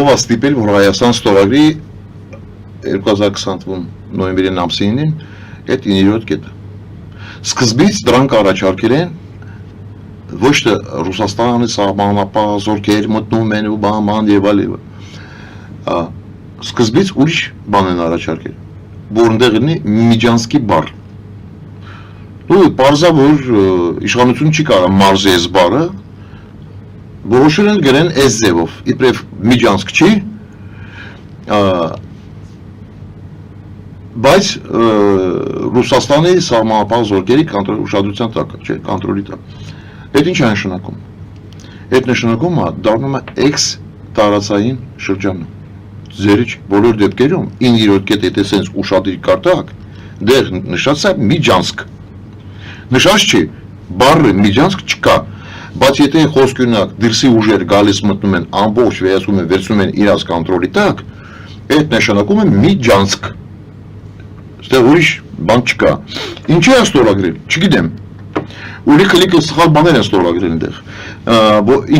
ով է ստիպել, որ Հայաստան ստորագրի 2020 նոյեմբերի ամսին այդ 9-րդ կետը։ Սկզբից դրանք առաջարկել են ոչ թե Ռուսաստանի սահմանապահ զորքեր մտնում են ու բան եւ այլն։ Սկզբից ուրիշ բան են առաջարկել, որ այնտեղ լինի Միջանսկի բար։ Ու պարզա որ իշխանություն չի կարող մարզի այս բառը, որոշել են գրեն այս ձևով, իբրև Միջանսկ չի, բայց Ռուսաստանի սահմանապահ զորքերի ուշադրության տակ, չէ, կոնտրոլի տակ։ Այդ ինչ է նշանակում։ Այդ նշանակումը դառնում է էքս-տարածային շրջանը։ Ձեր բոլոր դեպքերում 9-րդ կետը եթե sense ուշադրի կարտակ, դեր նշած է Միջանսկ։ Նշած չի, բառը Միջանսկ չկա, բայց եթե խոսք ունենանք դրսի ուժեր գալիս մտնում են ամբողջ վերցնում են իրաց կոնտրոլի տակ, այդ նշանակում է Միջանսկ։ Ստեղ ուրիշ բան չկա։ Ինչի է ստորագրել, չգիտեմ։ Ուրի քլիկը սխալ բաներ են ստորագրել այնտեղ։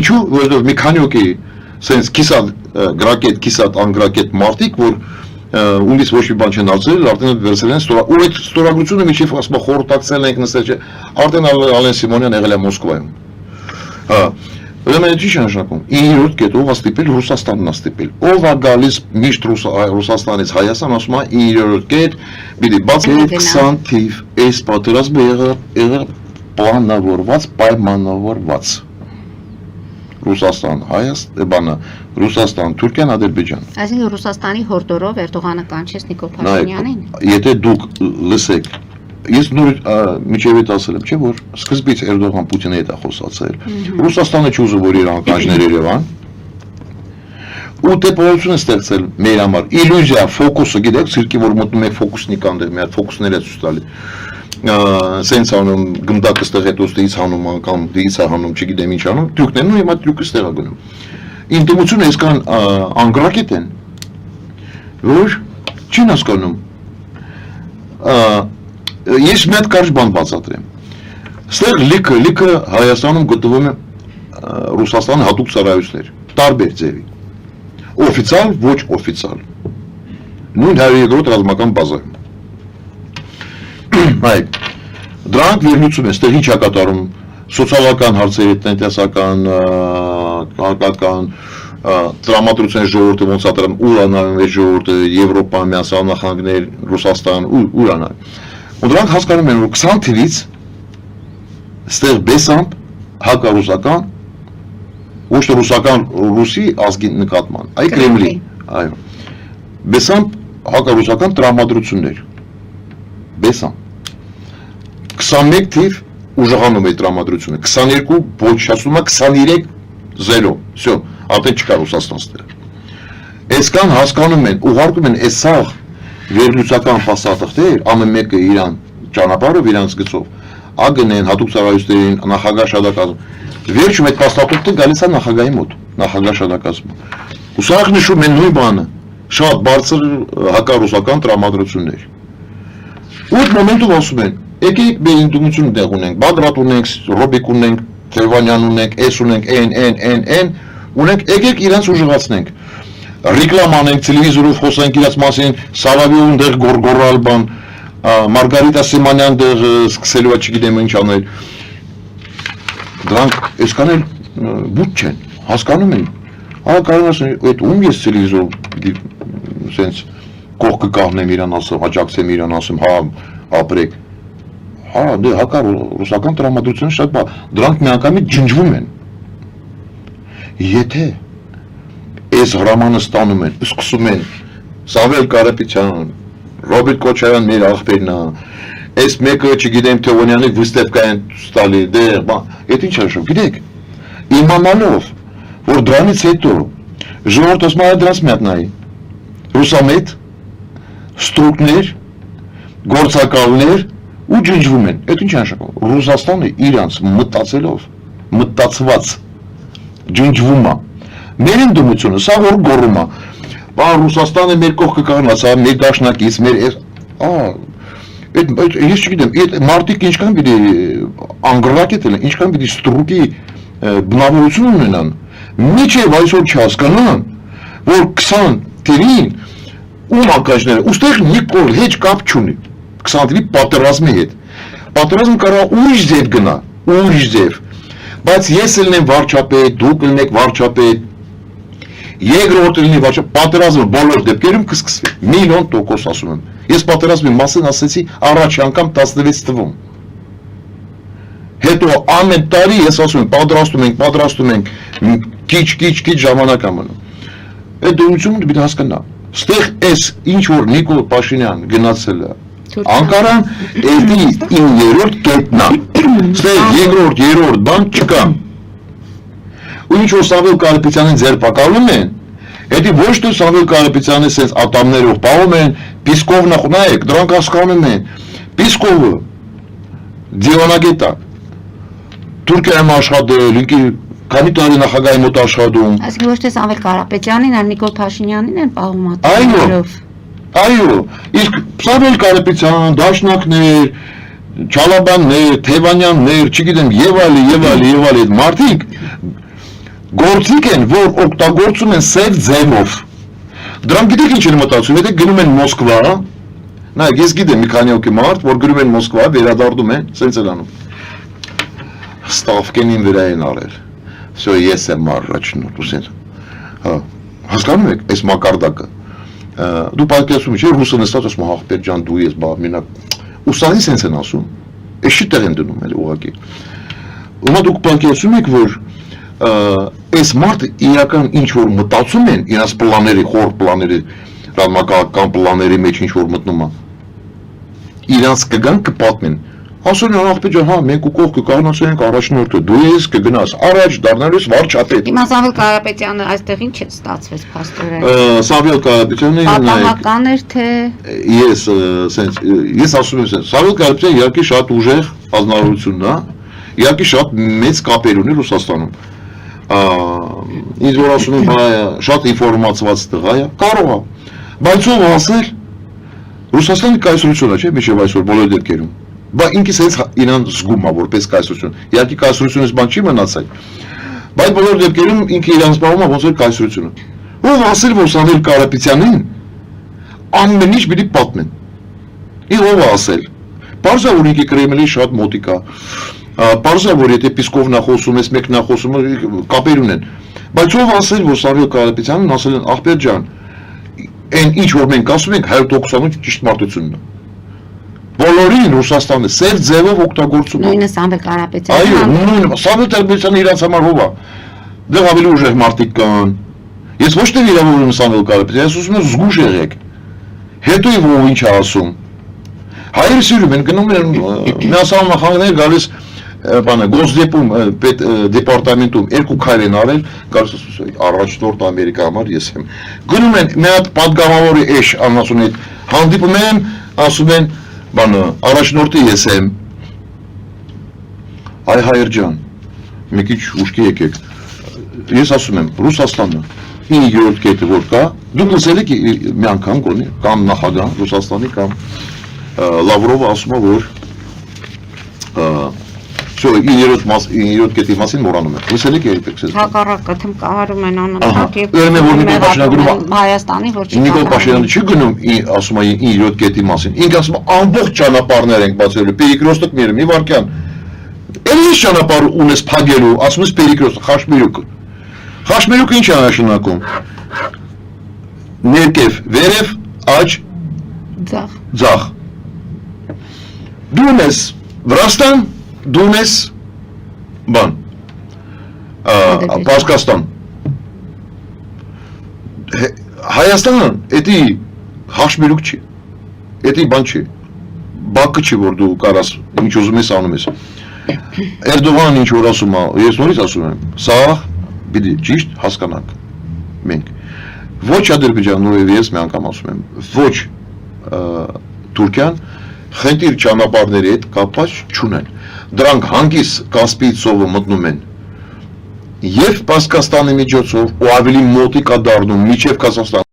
Ինչու, որովհետև մի քանի օքի sense կիսատ գրակետ, կիսատ անգրակետ մարտիկ, որ ումից ոչ մի բան չեն արձել, արդեն վերցրել են ու այդ ստորագրությունը միջև ասում խորհրդակցել ենք նստել չէ, արդեն Ալեն Սիմոնյան եղել է Մոսկվայում։ Ուրեմն ինչ է նշանակում։ 9-րդ կետով է ստիպել Ռուսաստանն է ստիպել։ Ով է գալիս միշտ Ռուսաստանից Հայաստան, ասում է 9-րդ կետ, պիտի բաց 20 թիվ, այս պատերազմը եղել պլանավորված, պայմանավորված։ Ռուսաստան, Հայաստան, Ռուսաստան, Թուրքիան, Ադրբեջան։ Այսինքն Ռուսաստանի հորդորով Էրդողանը կանչեց Նիկոլ Փաշինյանին։ Եթե դուք լսեք, ես նոր միջև այդ ասել եմ, չէ՞ որ սկզբից Էրդողան Պուտինի հետ է խոսացել։ Ռուսաստանը չուզում որ իրան կանչներ Երևան։ Ու տպավորություն է ստեղծել մեր համար։ Իլյուզիա, ֆոկուսը, գիտեք, ցիրկի որ մտնում է ֆոկուսնիկ անդեղ, մի հատ ֆոկուսներ է ցույց տալի։ Սենց անում գնդակը ստեղ հետո ստից հանում անգամ դից է հանում չգիտեմ ինչ անում դուքներն ու հիմա դուքը ստեղ է գնում ինտիմությունը այսքան անգրակետ են որ չեն հասկանում ես մի հատ կարճ բան բացատրեմ ստեղ լիքը Հայաստանում գտնվում է Ռուսաստանի հատուկ ծառայություններ տարբեր ձևի օֆիցիալ ոչ օֆիցիալ նույն 102-րդ ռազմական բազայում Այդ դրանք վերլուծում են, ստեղ ինչ է կատարում սոցիալական հարցերի, տնտեսական, քաղաքական, տրամադրության ժողովուրդը ոնց է դրան, ուր անայում է ժողովուրդը, Եվրոպա, Միացյալ Նահանգներ, Ռուսաստան, ուր անայում։ Ու դրանք հասկանում են, որ 20 թվից ստեղ բեսամբ հակառուսական, ոչ թե ռուսական ռուսի ազգի նկատմամբ, այ Կրեմլի, այո։ Բեսամբ հակառուսական տրամադրություններ։ Բեսամբ 21 թիվ ուժեղանում է տրամադրությունը, 22 ոչ ասում է 23-0, всё, արդեն չկա Ռուսաստան ստեղ։ Այսքան հասկանում են, ուղարկում են այս սաղ վերլուծական փաստաթղթեր, ամեն մեկը իրան ճանապարհով իրանց գծով, ագնեն հատուկ ծառայություններին, նախագահ շադակազմ։ Վերջում այդ փաստաթղթը գալիս է նախագահի մոտ, նախագահ շադակազմը։ Ու սա նշում են նույն բանը, շատ բարձր հակառուսական տրամադրություններ։ Ու մոմենտում ասում են, եկեք մեր ինտիմություն դեղ ունենք, Բագրատ ունենք, Ռոբիկ ունենք, Թևանյան ունենք, S ունենք, N, ունենք, եկեք իրանց ուժեղացնենք։ Ռեկլամ անենք, տելևիզորով խոսենք իրաց մասին, Սալավիոն դեղ գորգորալ բան, Մարգարիտա Սիմանյան դեղ սկսելու է չգիտեմ ինչ անել։ Դրանք այսքան էլ բուտ չեն, հասկանում են։ Հա կարող ասեն, այդ ում ես տելևիզոր սենց կողքը կաղնեմ իրան ասեմ, աջակցեմ իրան ասեմ, հա ապրեք։ Հա, դե հակառուսական տրամադրությունը շատ բան, դրանք միանգամից ջնջվում են։ Եթե այս հրամանը ստանում են, սկսում են Սամվել Կարապետյան, Ռոբերտ Քոչարյան մեր աղբերն է, այս մեկը չգիտեմ Թևոնյանի վստահկա են ստալի, դե, այդ ինչ է շո, գիտեք, իմանալով, որ դրանից հետո ժողովուրդը ասում է դրանց մի հատ նայի, ռուսամետ, ստրուկներ, գործակալներ ու ջնջվում են, այդ ինչ է նշանակում, Ռուսաստանը իրանց մտածելով, մտածված ջնջվում է, մեր ընդդիմությունը, սա որ գոռում է, բան Ռուսաստանը մեր կողքը կանգնած, մեր դաշնակից, մեր ես չգիտեմ, այդ մարդիկ ինչքան պիտի անգրակետ են, ինչքան պիտի ստրուկի բնավորություն ունենան, միջև այսօր չհասկանան, որ 20 թերին ում ակաջները, ուստեղ նիկոր հեչ կապ չունի 20 թերի պատերազմի հետ, պատերազմ կարա ուրիշ ձև գնա, ուրիշ ձև, բայց ես լինեմ վարչապետ, դուք լինեք վարչապետ, երկրորդ լինի վարչապետ, պատերազմը բոլոր դեպքերում կսկսվի, 1,000,000% ասում եմ, ես պատերազմի մասին ասեցի առաջ անգամ 16 թվում, հետո ամեն տարի ես ասում եմ, պատրաստում ենք, քիչ ժամանակ ամնում, այդ դրությունը պիտի հասկանա, ստեղ ես ինչ որ Նիկոլ Փաշինյան գնացել է, Անկարան էլի 9-րդ կետնա, ստեղ երկրորդ բան չկա, ու ինչ որ Սամվել Կարապետյանին ձեր պակալում են, Էդի ոչ թե Սամվել Կարապետյանը սենց ատամներով պահում են, Պիսկովն նայեք, դրանք հասկանում են, Պիսկովը դիվանագետ է, Թուրքիայում աշխատել, ինքի քանի տարի նախագահի մոտ աշխատում։ Այսինքն ոչ թե Սամվել Կարապետյանին, այլ Նիկոլ Փաշինյանին են պահում ատամներով։ Այո, իսկ Սամվել Կարապետյան, Դաշնակներ, Չալաբաններ, Թևանյաններ, չգիտեմ, եւ այլն, մարդիկ գործիք են, որ օգտագործում են սև ձևով։ Դրանք գիտեք ինչ են մտածում, եթե գնում են Մոսկվա, նայեք, ես գիտեմ մի քանի հոգի մարդ, որ գնում են Մոսկվա, վերադառնում են, սենց են անում։ Ստավկենին վրա են արել։ Всё, ես եմ առաջնորդ, ուսեն։ Հա, հասկանում եք, այս մակարդակը։ Դու պատկերացնում ես, ռուսը նստած ասում ախպեր ջան, դու ես բա մենակ ուսանի սենց են ասում։ Էս չի տեղ են դնում էլ ուղղակի։ Ումա դուք պատկերացնում եք, որ այս մարդը իրական ինչ որ մտածում են, իրաց պլաների, խոր պլաների, ռազմական պլաների մեջ ինչ որ մտնում է։ Իրանց կգան կպատմեն։ Ասում են ախպեր ջան, հա, մենք ու կողքը կանացենք առաջնորդը, դու ես կգնաս, առաջ դառնալուց վարչապետ։ Հիմա Սամվել Կարապետյանը այստեղ ինչ է ստացվեց փաստորեն։ Սամվել Կարապետյանը պատահական էր թե ես ասում եմ, Սամվել Կարապետյանը իհարկե շատ ուժեղ ազնվորությունն է, իհարկե շատ մեծ կապեր ունի Ռուսաստանում։ Ինձ որ ասում եմ, շատ ինֆորմացված տղա է, կարող է, բայց ով ասել Ռուսաստանի կայսրությունը, չէ՞, մինչև այսօր բոլոր դեպքերում։ Բա ինքս հենց իրան զգում է որպես կայսրություն։ Իհարկե կայսրությունից բան չի մնացել։ Բայց բոլոր դեպքերում ինքը իրան զբաղվում է ոնց որ կայսրությունը։ Ով ասել որ Սամվել Կարապետյանին ամեն ինչ պիտի պատմեն։ Ով ասել։ Պարզա որ ինքը Կրեմլի շատ մոտիկ է։ Պարզա որ եթե Պիսկովն է խոսում, ես մեկն է խոսում, կապեր ունեն։ Բայց ով ասել որ Սամվել Կարապետյանին ասել են ախպեր ջան, այն ինչ որ մենք ասում ենք 100% ճիշտ մարդությունն է։ Բոլորին Ռուսաստանը սև ձևով օգտագործում է։ Նույնը Սամվել Կարապետյանը։ Այո, նույնը Սամվել Կարապետյանը իրաց համար ով է։ Դեռ ավելի ուժեղ մարդիկ կան։ Ես ոչ թե վիրավորում եմ Սամվել Կարապետյանին, ես ուզում եմ զգուշ եղեք։ Հետո ով ինչ է ասում։ Հայերը սիրում են գնում են միասամախաններ գալիս բանը գոսդեպում դեպարտամենտում երկու քայլ են արել, գալիս առաջնորդ Ամերիկա համար ես եմ։ Գնում են մի հատ պատգամավորի էշ անասուն հետ հանդիպում են, ասում են բանը առաջնորդի ես եմ։ Այ հայեր ջան, մի քիչ ուշքի եկեք։ Ես ասում եմ, Ռուսաստանը 9-րդ կետը որ կա, դուք լսել եք մի անգամ գոնե կամ նախագահ Ռուսաստանի կամ Լավրովը ասում է որ Всё, 9-րդ կետի մասին մոռանում եմ։ Լսել եք երբեք։ Հակառակը թմկահարում են անընդհատ եւ Հայաստանի որ չի։ Նիկոլ Փաշինյանը չի գնում, ասում է 9-րդ կետի մասին։ Ինքը ասում է ամբողջ ճանապարհներ ենք բացելու, Պերիկրոստը մերը, մի վարքյան։ Էլի ճանապարհ ունես փակելու, ասում ես Պերիկրոստը, Խաշմերուկը։ Խաշմերուկը ինչ է նշանակում։ Ներքև, վերև, աջ, ձախ։ Դու ես Վրաստան, դու ես բան Պարսկաստան Հայաստանը էդի հաշմերուկ չի էդի բան չի բակը չի որ դու կարաս ինչ ուզում ես անում ես Էրդողանն ինչ որ ասում է ես նորից ասում եմ սա պիտի ճիշտ հասկանանք մենք ոչ Ադրբեջանն ու ես մի անգամ ասում եմ ոչ Թուրքիան խնդիր ճանապարհների հետ կապված չունեն դրանք հանգիստ Կասպից ծովը մտնում են եւ Պարսկաստանի միջոցով ու ավելի մոտիկ է դառնում միջև Կազախստան